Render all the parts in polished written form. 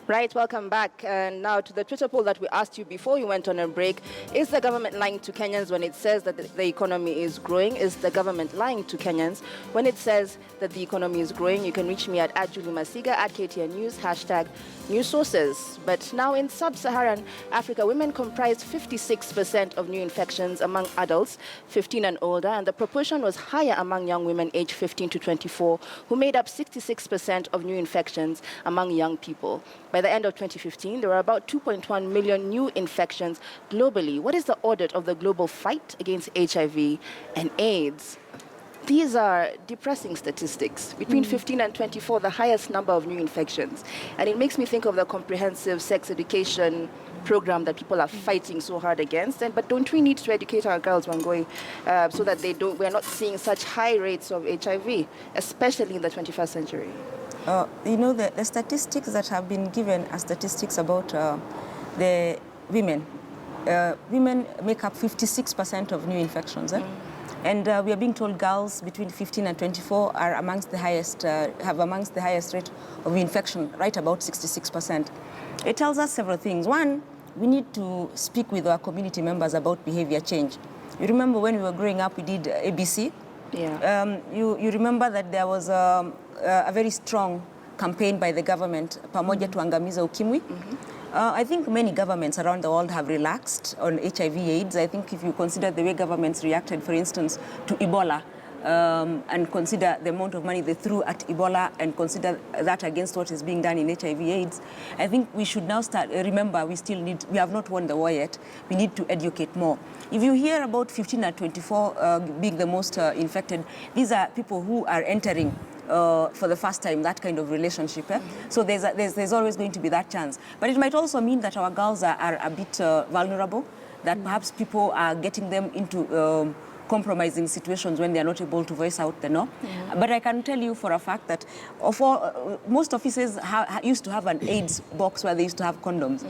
Right, welcome back. And now to the Twitter poll that we asked you before you went on a break. Is the government lying to Kenyans when it says that the economy is growing? Is the government lying to Kenyans when it says that the economy is growing? You can reach me at Julie Masiga, at KTN News, hashtag news sources. But now in sub-Saharan Africa, women comprise 56% of new infections among adults 15 and older, and the proportion was higher among young women aged 15 to 24, who made up 66% of new infections among young people. By the end of 2015, there were about 2.1 million new infections globally. What is the audit of the global fight against HIV and AIDS? These are depressing statistics. Between 15 and 24, the highest number of new infections. And it makes me think of the comprehensive sex education program that people are fighting so hard against. But don't we need to educate our girls, Wangoi, so that we're not seeing such high rates of HIV, especially in the 21st century? The statistics that have been given are statistics about the women. Women make up 56% of new infections. And we are being told girls between 15 and 24 are amongst the highest, have amongst the highest rate of infection, right about 66%. It tells us several things. One, we need to speak with our community members about behavior change. You remember when we were growing up, we did ABC. Yeah. You remember that there was a very strong campaign by the government, Pamoja Tuangamiza Ukimwi. I think many governments around the world have relaxed on HIV/AIDS. I think if you consider the way governments reacted, for instance, to Ebola, and consider the amount of money they threw at Ebola and consider that against what is being done in HIV/AIDS, I think we should now start, remember, we have not won the war yet. We need to educate more. If you hear about 15 and 24 being the most infected, these are people who are entering for the first time that kind of relationship. So there's always going to be that chance. But it might also mean that our girls are a bit vulnerable, that perhaps people are getting them into compromising situations when they are not able to voice out the no. But I can tell you for a fact that most offices used to have an AIDS box where they used to have condoms.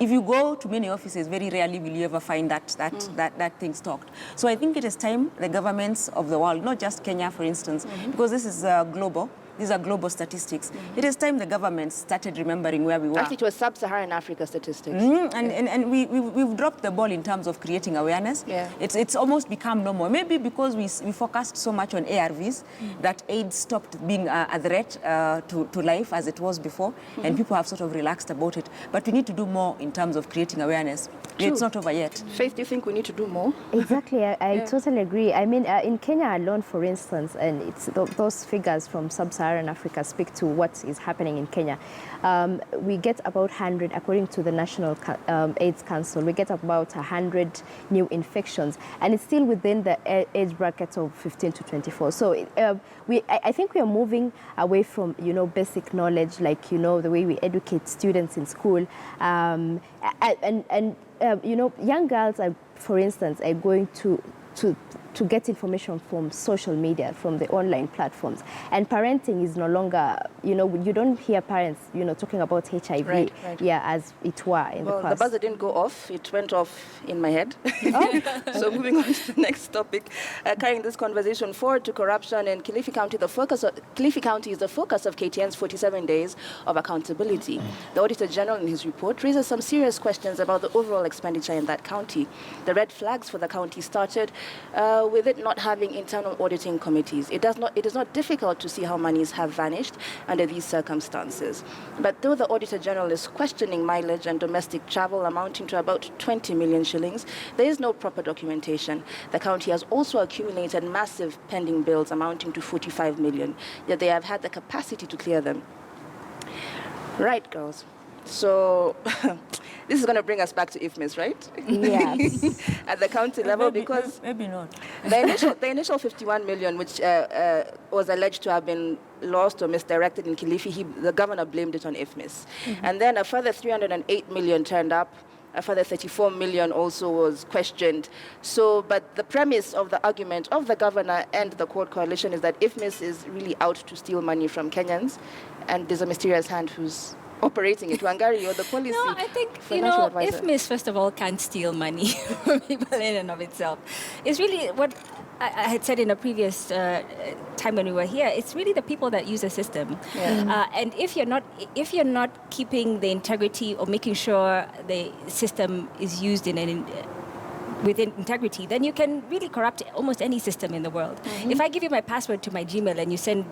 If you go to many offices, very rarely will you ever find that thing stocked. So I think it is time the governments of the world, not just Kenya, for instance, because this is global. These are global statistics. It is time the government started remembering where we were. Actually, it was sub-Saharan Africa statistics. And we've dropped the ball in terms of creating awareness. Yeah. It's almost become normal. Maybe because we focused so much on ARVs that AIDS stopped being a threat to life as it was before, and people have sort of relaxed about it. But we need to do more in terms of creating awareness. True. It's not over yet. Faith, do you think we need to do more? Exactly, I totally agree. I mean, in Kenya alone, for instance, and it's those figures from sub-Saharan Africa speak to what is happening in Kenya. We get about 100, according to the National AIDS Council, we get about 100 new infections, and it's still within the age bracket of 15 to 24. So I think we are moving away from, basic knowledge, like, the way we educate students in school, young girls are, for instance, are going to get information from social media, from the online platforms. And parenting is no longer, you don't hear parents, talking about HIV, right. As it were in the past. Well, the buzzer didn't go off. It went off in my head. So moving on to the next topic, carrying this conversation forward to corruption in Kilifi County. Kilifi County is the focus of KTN's 47 days of accountability. The Auditor General in his report raises some serious questions about the overall expenditure in that county. The red flags for the county started with it not having internal auditing committees. It is not difficult to see how monies have vanished under these circumstances. But though the Auditor General is questioning mileage and domestic travel amounting to about 20 million shillings, there is no proper documentation. The county has also accumulated massive pending bills amounting to 45 million, yet they have had the capacity to clear them. Right, girls. So this is going to bring us back to IFMIS, right? Yes. At the county level, because maybe not. The initial 51 million, which was alleged to have been lost or misdirected in Kilifi, the governor blamed it on IFMIS. And then a further 308 million turned up. A further 34 million also was questioned. So, but the premise of the argument of the governor and the court coalition is that IFMIS is really out to steal money from Kenyans, and there's a mysterious hand who's operating it. Wangari, you're the policy. No, I think, advisor. IFMIS, first of all, can't steal money from people in and of itself. It's really what I had said in a previous time time when we were here, it's really the people that use the system. And if you're not keeping the integrity or making sure the system is used within integrity, then you can really corrupt almost any system in the world. If I give you my password to my Gmail and you send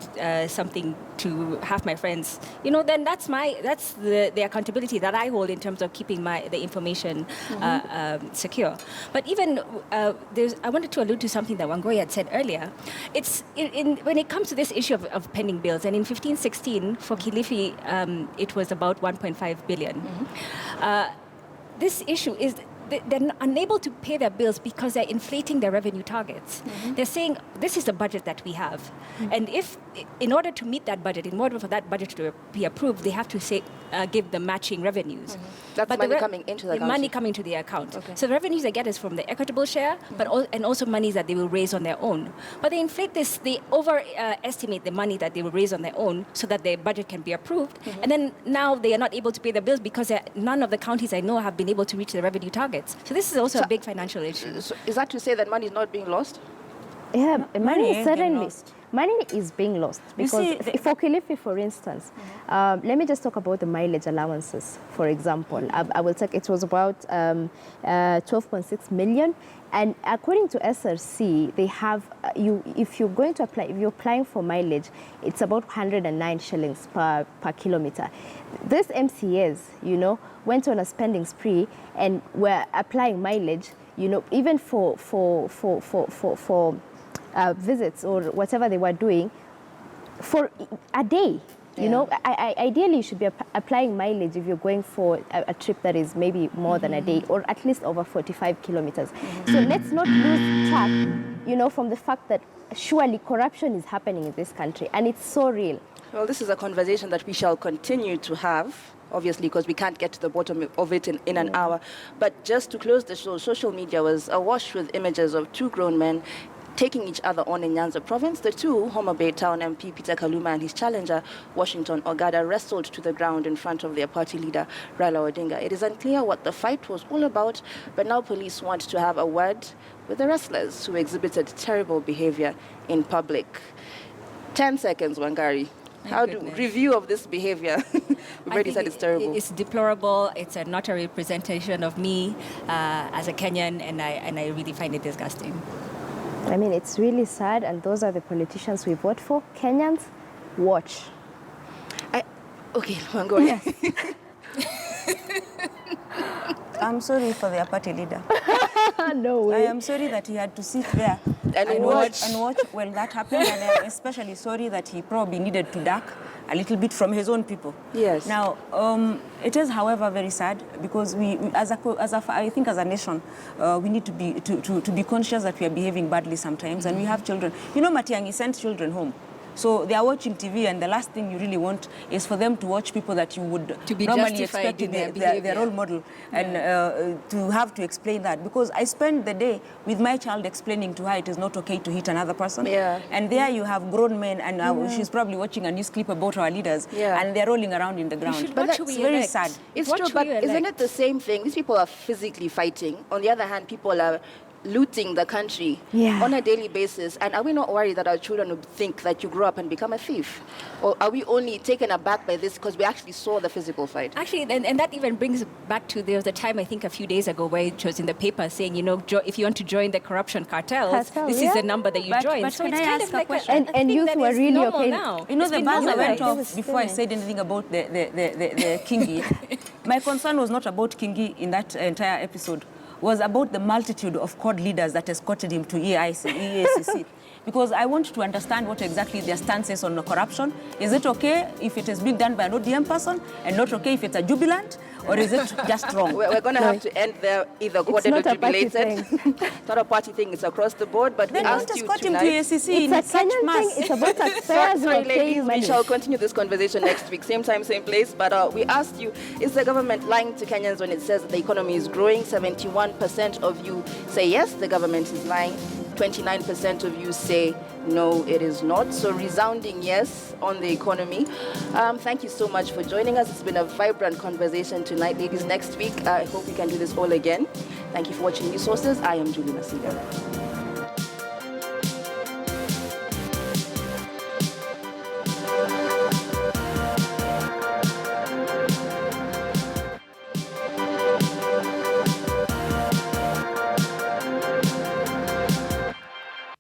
something to half my friends, then that's the accountability that I hold in terms of keeping the information secure. But even I wanted to allude to something that Wangoi had said earlier. It's when it comes to this issue of pending bills, and in 15-16 for Kilifi, it was about 1.5 billion. This issue is they're unable to pay their bills because they're inflating their revenue targets. They're saying, this is the budget that we have. And in order to meet that budget, in order for that budget to be approved, they have to give the matching revenues. That's money coming into the account? Money coming to the account. Okay. So the revenues they get is from the equitable share, and also monies that they will raise on their own. But they inflate this, they overestimate the money that they will raise on their own so that their budget can be approved. And then now they are not able to pay the bills because none of the counties I know have been able to reach the revenue target. So this is also a big financial issue. So is that to say that money is not being lost? Yeah, money is certainly. Money is being lost because for Kilifi, for instance, let me just talk about the mileage allowances, for example. I will take, it was about 12.6 million. And according to SRC, they have, if you're going to apply, if you're applying for mileage, it's about 109 shillings per kilometer. These MCAs, went on a spending spree and were applying mileage, even for visits or whatever they were doing for a day. Ideally you should be applying mileage if you're going for a trip that is maybe more than a day or at least over 45 kilometers. So let's not lose track, from the fact that surely corruption is happening in this country and it's so real. Well, this is a conversation that we shall continue to have, obviously, because we can't get to the bottom of it in an hour. But just to close the show, social media was awash with images of two grown men taking each other on in Nyanza province. The two, Homa Bay Town MP Peter Kaluma and his challenger, Washington Ogada, wrestled to the ground in front of their party leader, Raila Odinga. It is unclear what the fight was all about, but now police want to have a word with the wrestlers who exhibited terrible behavior in public. 10 seconds, Wangari. Review of this behavior? We've already said it's terrible. It's deplorable. It's not a representation of me as a Kenyan, and I really find it disgusting. I mean, it's really sad, and those are the politicians we vote for. Kenyans, watch. Okay, Wangoi. Yes. I'm sorry for their party leader. No way. I am sorry that he had to sit there and watch when that happened, and I'm especially sorry that he probably needed to duck a little bit from his own people. Yes. Now, it is, however, very sad because I think as a nation, we need to be conscious that we are behaving badly sometimes, and we have children. Matiang'i sent children home. So they are watching TV, and the last thing you really want is for them to watch people that you would normally expect to be their role model, and to have to explain that. Because I spend the day with my child explaining to her it is not okay to hit another person. Yeah. And there you have grown men, and she's probably watching a news clip about our leaders, and they're rolling around in the ground. But that's very sad. It's true, but isn't it the same thing? These people are physically fighting. On the other hand, people are looting the country on a daily basis. And are we not worried that our children would think that you grow up and become a thief? Or are we only taken aback by this because we actually saw the physical fight? Actually, and that even brings back to, there was a time, I think a few days ago, where it was in the paper saying, if you want to join the corruption cartels, this is the number that you join. But so it's kind of like and youth were really okay. Now. The buzzer went off before I said anything about the Kingi. My concern was not about Kingi in that entire episode. Was about the multitude of CORD leaders that escorted him to EACC. Because I want to understand what exactly their stance is on corruption. Is it okay if it is being done by an ODM person and not okay if it's a jubilant? Or is it just wrong? We're going to have to end there, either quoted or jubilated. It's not a party thing, it's across the board. But then we asked you escort him to It's ACC in a such Kenyan mass. thing. It's about affairs. Sorry, ladies, we shall continue this conversation next week, same time, same place. But we asked you, is the government lying to Kenyans when it says that the economy is growing? 71% of you say yes, the government is lying. 29% of you say no, it is not. So resounding yes on the economy. Thank you so much for joining us. It's been a vibrant conversation tonight, ladies. Next week, I hope we can do this all again. Thank you for watching News Sources. I am Julie Masiga.